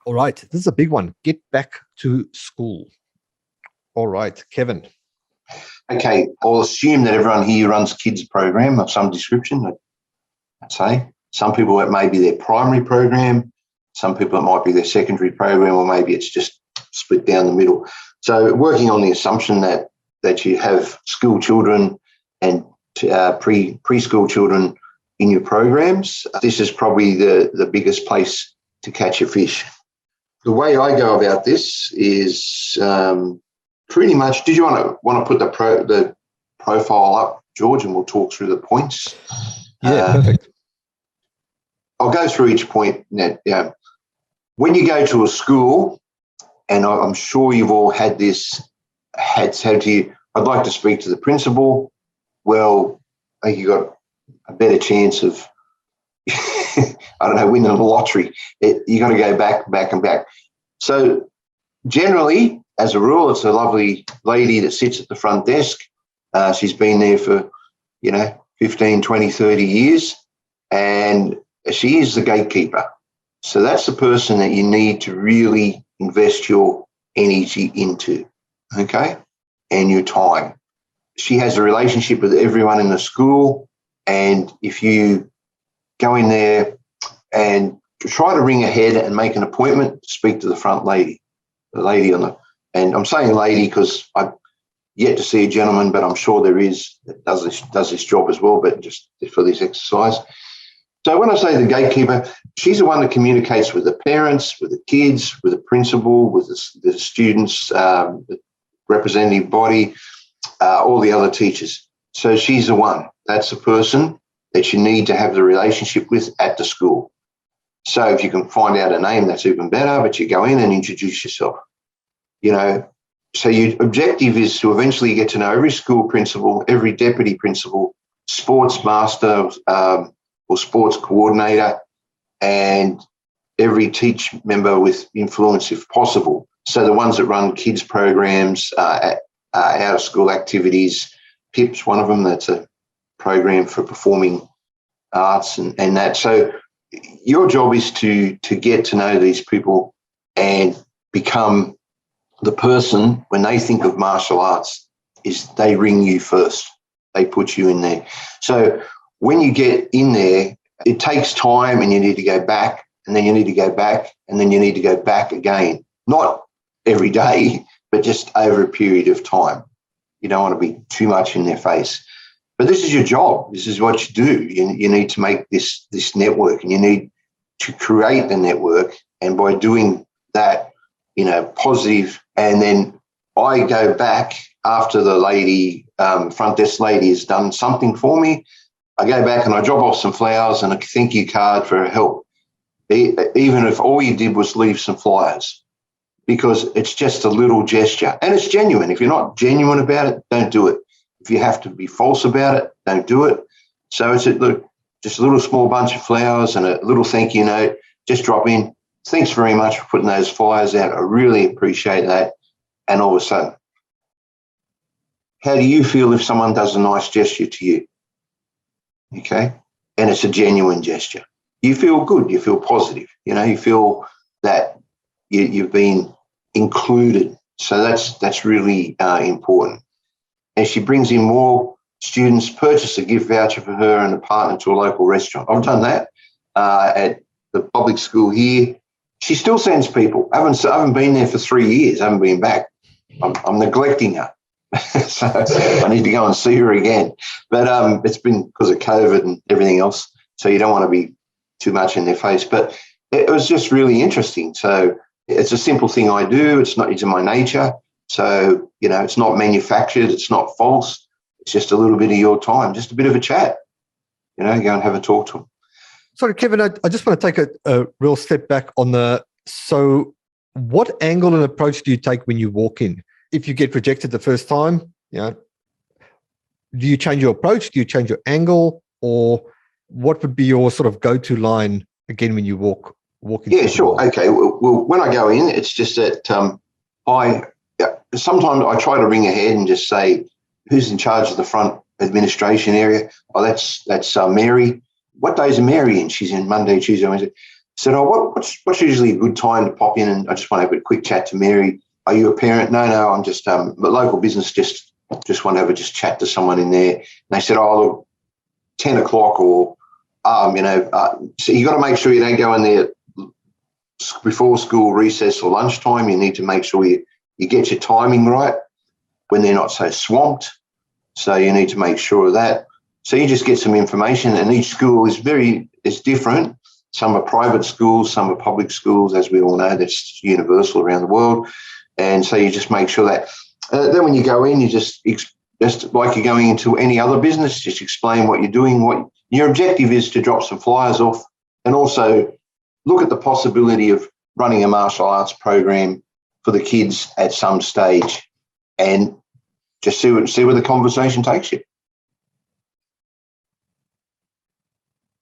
All right. This is a big one. Get back to school. All right, Kevin. Okay, I'll assume that everyone here runs a kids program of some description. I'd say some people it may be their primary program, some people it might be their secondary program, or maybe it's just split down the middle. So working on the assumption that you have school children and preschool children in your programs, this is probably the biggest place to catch a fish. The way I go about this is pretty much. Did you want to put the profile up, George, and we'll talk through the points? Yeah, perfect. I'll go through each point. When you go to a school, and I'm sure you've all had this, had to, I'd like to speak to the principal. Well, I think you've got a better chance of, I don't know, winning the lottery. You got to go back and back. So generally, as a rule, it's a lovely lady that sits at the front desk. She's been there for, 15, 20, 30 years, and she is the gatekeeper. So that's the person that you need to really invest your energy into, okay, and your time. She has a relationship with everyone in the school, and if you go in there and try to ring ahead and make an appointment to speak to the front lady, the lady on the, and I'm saying lady because I've yet to see a gentleman, but I'm sure there is that does this job as well, but just for this exercise. So when I say the gatekeeper, she's the one that communicates with the parents, with the kids, with the principal, with the students, the representative body, all the other teachers. So she's the one. That's the person that you need to have the relationship with at the school. So if you can find out a name, that's even better, but you go in and introduce yourself. So your objective is to eventually get to know every school principal, every deputy principal, sports master, or sports coordinator, and every teach member with influence if possible. So the ones that run kids programs, out of school activities, PIP's one of them, that's a program for performing arts and that. So your job is to get to know these people and become the person, when they think of martial arts, is they ring you first. They put you in there. So when you get in there, it takes time, and you need to go back, and then you need to go back, and then you need to go back again. Not every day, but just over a period of time. You don't want to be too much in their face. But this is your job. This is what you do. You need to make this network, and you need to create the network. And by doing that, positive, and then I go back after the lady, front desk lady, has done something for me. I go back and I drop off some flowers and a thank you card for her help, even if all you did was leave some flyers, because it's just a little gesture and it's genuine. If you're not genuine about it, don't do it. If you have to be false about it, don't do it. So it's just a little small bunch of flowers and a little thank you note. Just drop in. Thanks very much for putting those flyers out. I really appreciate that. And all of a sudden, how do you feel if someone does a nice gesture to you? Okay. And it's a genuine gesture. You feel good. You feel positive. You feel that you've been included. So that's really important. And she brings in more students, purchase a gift voucher for her and a partner to a local restaurant. I've done that at the public school here. She still sends people. I haven't been there for 3 years. I haven't been back. I'm neglecting her. So I need to go and see her again. But it's been because of COVID and everything else. So you don't want to be too much in their face. But it was just really interesting. So it's a simple thing I do. It's in my nature. So, it's not manufactured. It's not false. It's just a little bit of your time, just a bit of a chat. Go and have a talk to them. Sorry, Kevin, I just want to take a real step back on so what angle and approach do you take when you walk in? If you get rejected the first time, do you change your approach? Do you change your angle? Or what would be your sort of go-to line again when you walk in? Yeah, sure. Okay. Well, when I go in, it's just that sometimes I try to ring ahead and just say, who's in charge of the front administration area? Oh, that's Mary. What days are Mary in? She's in Monday, Tuesday, Wednesday. Said, what's usually a good time to pop in? And I just want to have a quick chat to Mary. Are you a parent? No, I'm just a local business. Just want to have a chat to someone in there. And they said, look, 10 o'clock or, so you got to make sure you don't go in there before school recess or lunchtime. You need to make sure you get your timing right when they're not so swamped. So you need to make sure of that. So you just get some information, and each school is different. Some are private schools, some are public schools, as we all know. That's universal around the world. And so you just make sure that. Then when you go in, you just like you're going into any other business, just explain what you're doing. What your objective is to drop some flyers off, and also look at the possibility of running a martial arts program for the kids at some stage, and just see where the conversation takes you.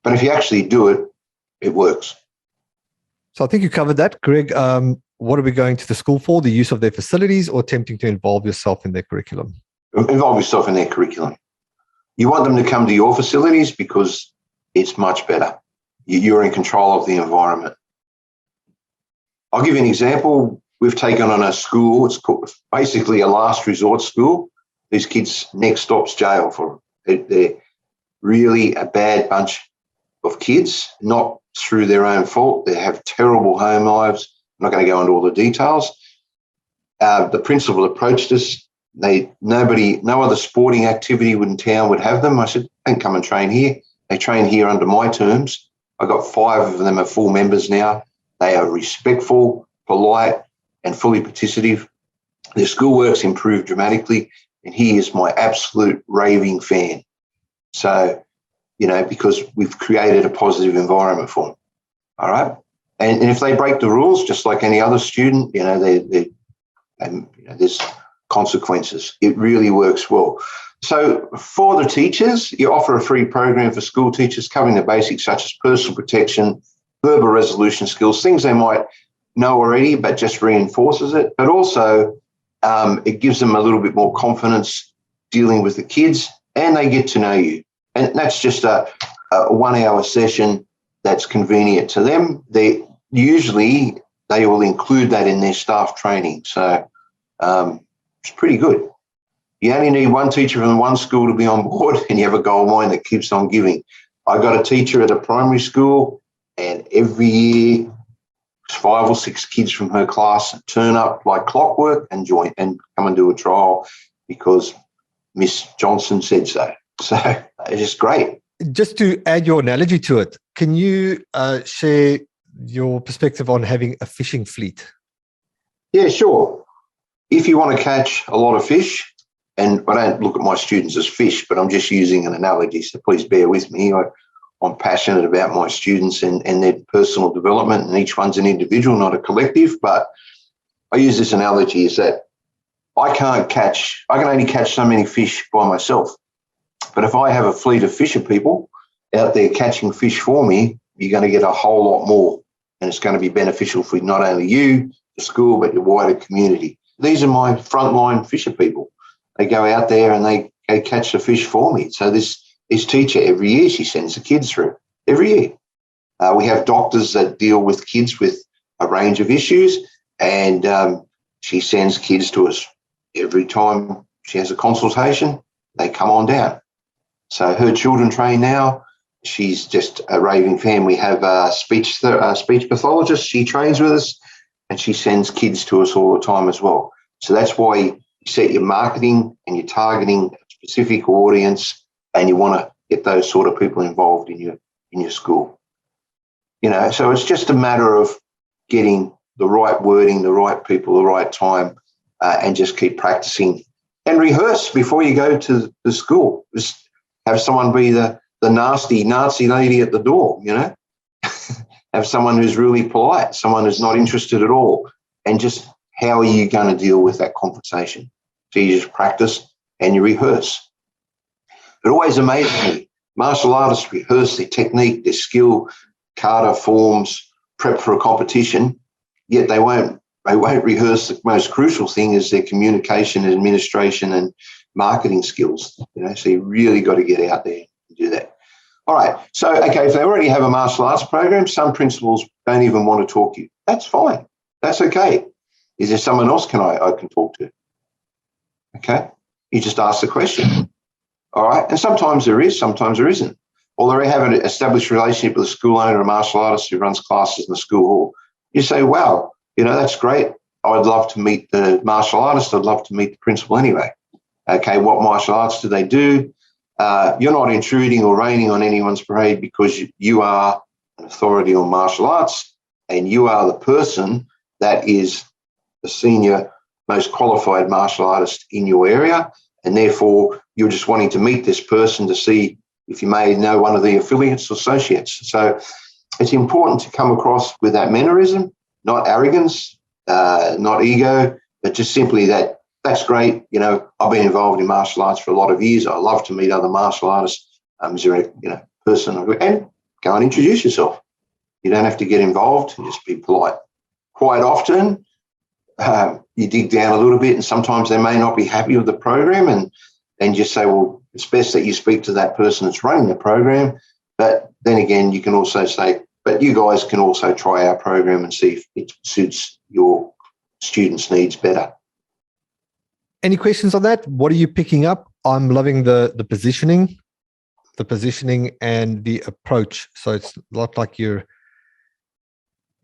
But if you actually do it, it works. So I think you covered that, Greg. What are we going to the school for? The use of their facilities, or attempting to involve yourself in their curriculum? Involve yourself in their curriculum. You want them to come to your facilities because it's much better. You're in control of the environment. I'll give you an example. We've taken on a school. It's called basically a last resort school. These kids' next stop's jail for them. They're really a bad bunch of kids, not through their own fault. They have terrible home lives. I'm not going to go into all the details. The principal approached us. No other sporting activity in town would have them. I said, don't come and train here. They train here under my terms. I got 5 of them are full members now. They are respectful, polite, and fully participative. Their schoolwork's improved dramatically, and he is my absolute raving fan. So, because we've created a positive environment for them. All right. And if they break the rules, just like any other student, there's consequences. It really works well. So for the teachers, you offer a free program for school teachers covering the basics such as personal protection, verbal resolution skills, things they might know already, but just reinforces it. But also it gives them a little bit more confidence dealing with the kids, and they get to know you. And that's just a 1-hour session that's convenient to them. They will include that in their staff training. So it's pretty good. You only need one teacher from one school to be on board, and you have a gold mine that keeps on giving. I got a teacher at a primary school, and every year 5 or 6 kids from her class turn up like clockwork and join and come and do a trial because Miss Johnson said so. So it's just great. Just to add your analogy to it, can you share your perspective on having a fishing fleet? Yeah, sure. If you want to catch a lot of fish, and I don't look at my students as fish, but I'm just using an analogy, so please bear with me. I'm passionate about my students and their personal development, and each one's an individual, not a collective. But I use this analogy is that I can only catch so many fish by myself. But if I have a fleet of fisher people out there catching fish for me, you're going to get a whole lot more. And it's going to be beneficial for not only you, the school, but your wider community. These are my frontline fisher people. They go out there and they catch the fish for me. So this teacher, every year, she sends the kids through. Every year. We have doctors that deal with kids with a range of issues, and she sends kids to us. Every time she has a consultation, they come on down. So her children train now. She's just a raving fan. We have a speech pathologist. She trains with us, and she sends kids to us all the time as well. So that's why you set your marketing and you're targeting a specific audience, and you want to get those sort of people involved in your school. So it's just a matter of getting the right wording, the right people, the right time, and just keep practicing and rehearse before you go to the school. Just have someone be the nasty Nazi lady at the door, Have someone who's really polite, someone who's not interested at all, and just how are you going to deal with that conversation? So you just practice and you rehearse. It always amazes me. Martial artists rehearse their technique, their skill, kata forms, prep for a competition, yet they won't rehearse the most crucial thing is their communication, administration, and marketing skills. So you really got to get out there and do that. All right. So, okay, if they already have a martial arts program, some principals don't even want to talk to you. That's fine. That's okay. Is there someone else I can talk to? Okay. You just ask the question. All right. And sometimes there is, sometimes there isn't. Or they have an established relationship with a school owner, a martial artist who runs classes in the school hall. You say, wow, that's great. I'd love to meet the martial artist. I'd love to meet the principal anyway. Okay, what martial arts do they do? You're not intruding or raining on anyone's parade because you are an authority on martial arts and you are the person that is the senior, most qualified martial artist in your area. And therefore, you're just wanting to meet this person to see if you may know one of the affiliates or associates. So it's important to come across with that mannerism, not arrogance, not ego, but just simply that's great. I've been involved in martial arts for a lot of years. I love to meet other martial artists. Is there a person? And go and introduce yourself. You don't have to get involved and just be polite. Quite often, you dig down a little bit and sometimes they may not be happy with the program and just say, well, it's best that you speak to that person that's running the program. But then again, you can also say, but you guys can also try our program and see if it suits your students' needs better. Any questions on that? What are you picking up? I'm loving the positioning and the approach. So it's not like your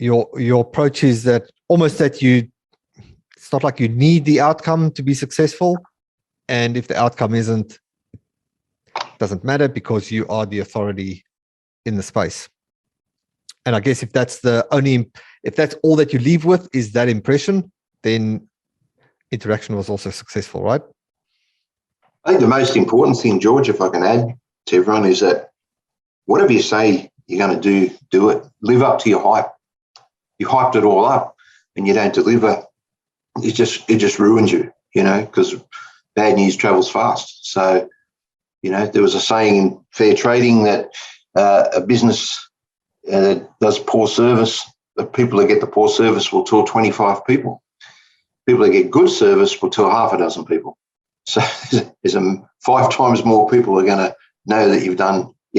approach is that almost that it's not like you need the outcome to be successful. And if the outcome doesn't matter because you are the authority in the space. And I guess if that's all that you leave with is that impression, then interaction was also successful, right? I think the most important thing, George, if I can add to everyone, is that whatever you say you're going to do it. Live up to your hype. You hyped it all up and you don't deliver, it just ruins you, because bad news travels fast. So, there was a saying in fair trading that a business does poor service. The people that get the poor service will tell 25 people. People that get good service will tell half a dozen people. So there's 5 times more people are going to know that you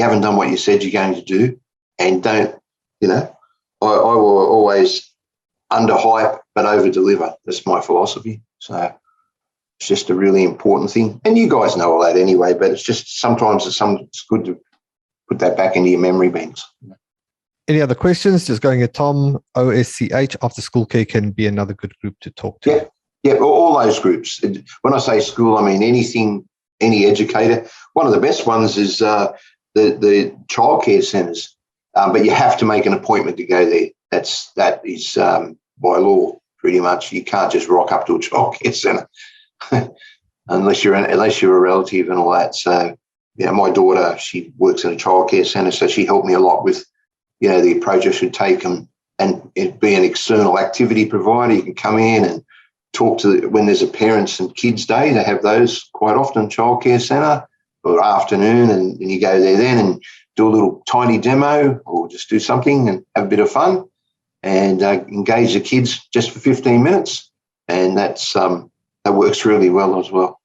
haven't done what you said you're going to do, and don't, I will always under-hype but over-deliver. That's my philosophy. So it's just a really important thing. And you guys know all that anyway, but it's just sometimes it's good to put that back into your memory banks. Any other questions? Just going at Tom, OSCH, after school care can be another good group to talk to. Yeah, all those groups. When I say school, I mean any educator. One of the best ones is the childcare centres, but you have to make an appointment to go there. That is by law, pretty much. You can't just rock up to a childcare centre unless you're a relative and all that. So, my daughter, she works in a childcare centre, so she helped me a lot with, the approach I should take and be an external activity provider. You can come in and talk when there's a parents and kids day. They have those quite often, childcare centre or afternoon, and you go there then and do a little tiny demo or just do something and have a bit of fun and engage the kids just for 15 minutes. And that works really well as well.